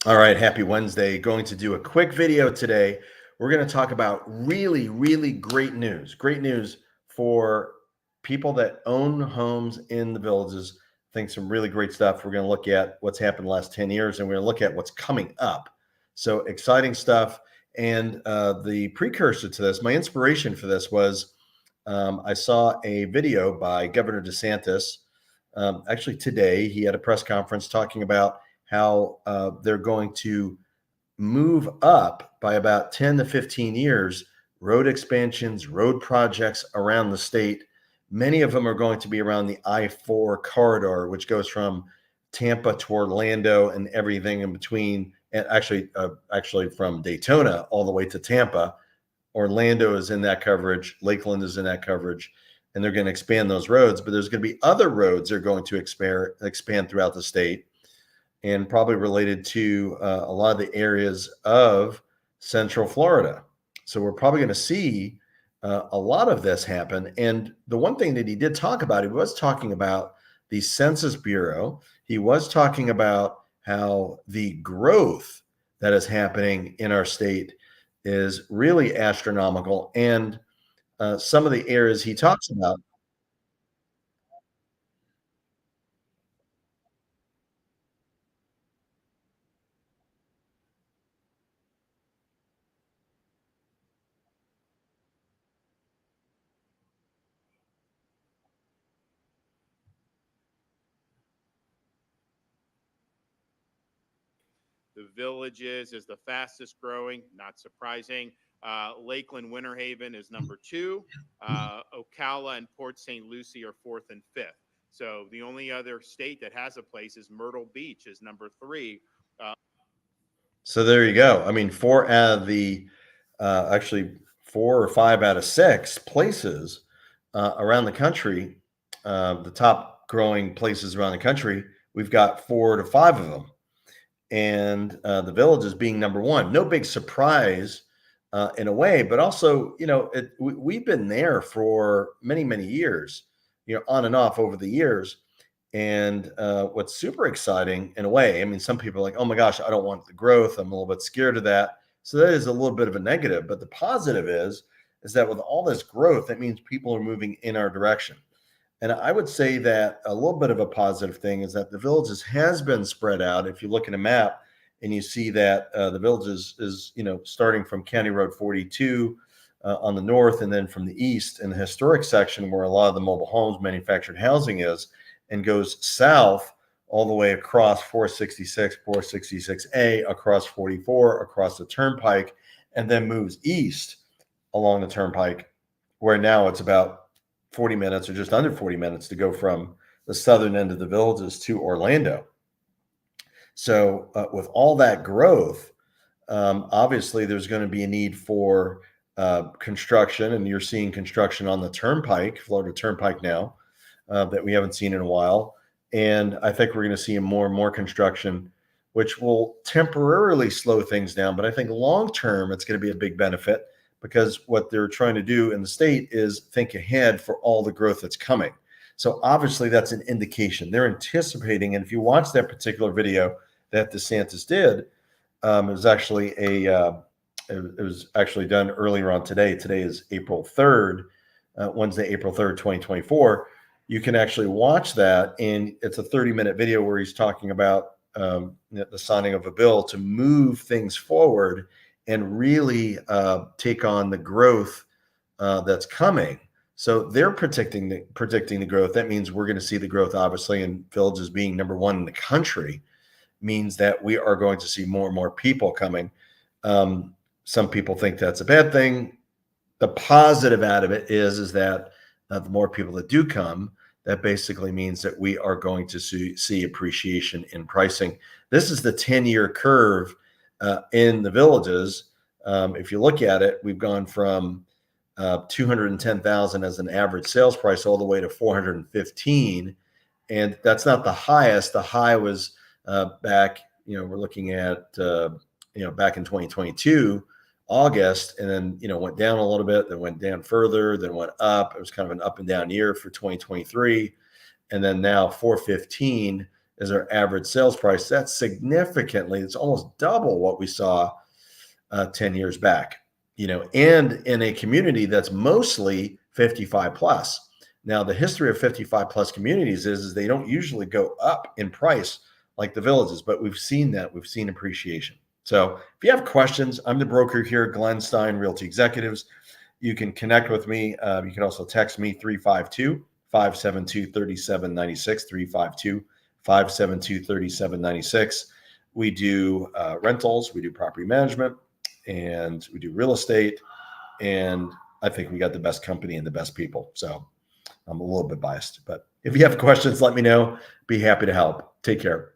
All right, happy Wednesday. Going to do a quick video today. We're going to talk about really, really great news. Great news for people that own homes in the villages. I think some really great stuff. We're going to look at what's happened the last 10 years and we're going to look at what's coming up. So exciting stuff. And the precursor to this, my inspiration for this was I saw a video by Governor DeSantis. Actually, today he had a press conference talking about how they're going to move up by about 10 to 15 years road expansions, road projects around the state. Many of them are going to be around the I-4 corridor, which goes from Tampa to Orlando and everything in between, and actually from Daytona all the way to Tampa. Orlando is in that coverage, Lakeland is in that coverage, and they're going to expand those roads. But there's going to be other roads that are going to expand throughout the state, and probably related to a lot of the areas of Central Florida. So we're probably going to see a lot of this happen. And the one thing that he did talk about, he was talking about the Census Bureau. He was talking about how the growth that is happening in our state is really astronomical. And some of the areas he talks about. The Villages is the fastest growing, not surprising. Lakeland Winter Haven is number two. Ocala and Port St. Lucie are fourth and fifth. So the only other state that has a place is Myrtle Beach is number three. So there you go. I mean, four out of the actually 4 or 5 out of 6 places around the country, the top growing places around the country, we've got 4 to 5 of them, and the Villages being number one. No big surprise in a way, but also, we've been there for many, many years, on and off over the years. And what's super exciting in a way, I mean, some people are like, oh my gosh, I don't want the growth. I'm a little bit scared of that. So that is a little bit of a negative. But the positive is that with all this growth, that means people are moving in our direction. And I would say that a little bit of a positive thing is that the Villages has been spread out. If you look at a map and you see that the Villages is, starting from County Road 42 on the north, and then from the east in the historic section where a lot of the mobile homes, manufactured housing is, and goes south all the way across 466, 466A, across 44, across the turnpike, and then moves east along the turnpike, where now it's about 40 minutes or just under 40 minutes to go from the southern end of the Villages to Orlando. So with all that growth, obviously there's going to be a need for construction, and you're seeing construction on the turnpike, Florida Turnpike now, that we haven't seen in a while. And I think we're going to see more and more construction, which will temporarily slow things down. But I think long term, it's going to be a big benefit, because what they're trying to do in the state is think ahead for all the growth that's coming. So obviously that's an indication they're anticipating. And if you watch that particular video that DeSantis did, it was actually it was actually done earlier on today. Today is April 3rd, Wednesday, April 3rd, 2024. You can actually watch that, and it's a 30-minute video where he's talking about the signing of a bill to move things forward and really take on the growth that's coming. So they're predicting the growth. That means we're going to see the growth, obviously, and Villages being number one in the country means that we are going to see more and more people coming. Some people think that's a bad thing. The positive out of it is that the more people that do come, that basically means that we are going to see appreciation in pricing. This is the 10-year curve in the Villages. If you look at it, we've gone from 210,000 as an average sales price all the way to 415, and that's not the highest. The high was back, we're looking at back in 2022 August, and then went down a little bit, then went down further, then went up. It was kind of an up and down year for 2023, and then now 415 is our average sales price. That's significantly, it's almost double what we saw 10 years back, and in a community that's mostly 55 plus. Now, the history of 55 plus communities is they don't usually go up in price like the villages, but we've seen that. We've seen appreciation. So if you have questions, I'm the broker here, Glenn Stein Realty Executives. You can connect with me. You can also text me 352-572-3796, 352-572-3796. We do rentals, we do property management, and we do real estate. And I think we got the best company and the best people. So I'm a little bit biased, but if you have questions, let me know. Be happy to help. Take care.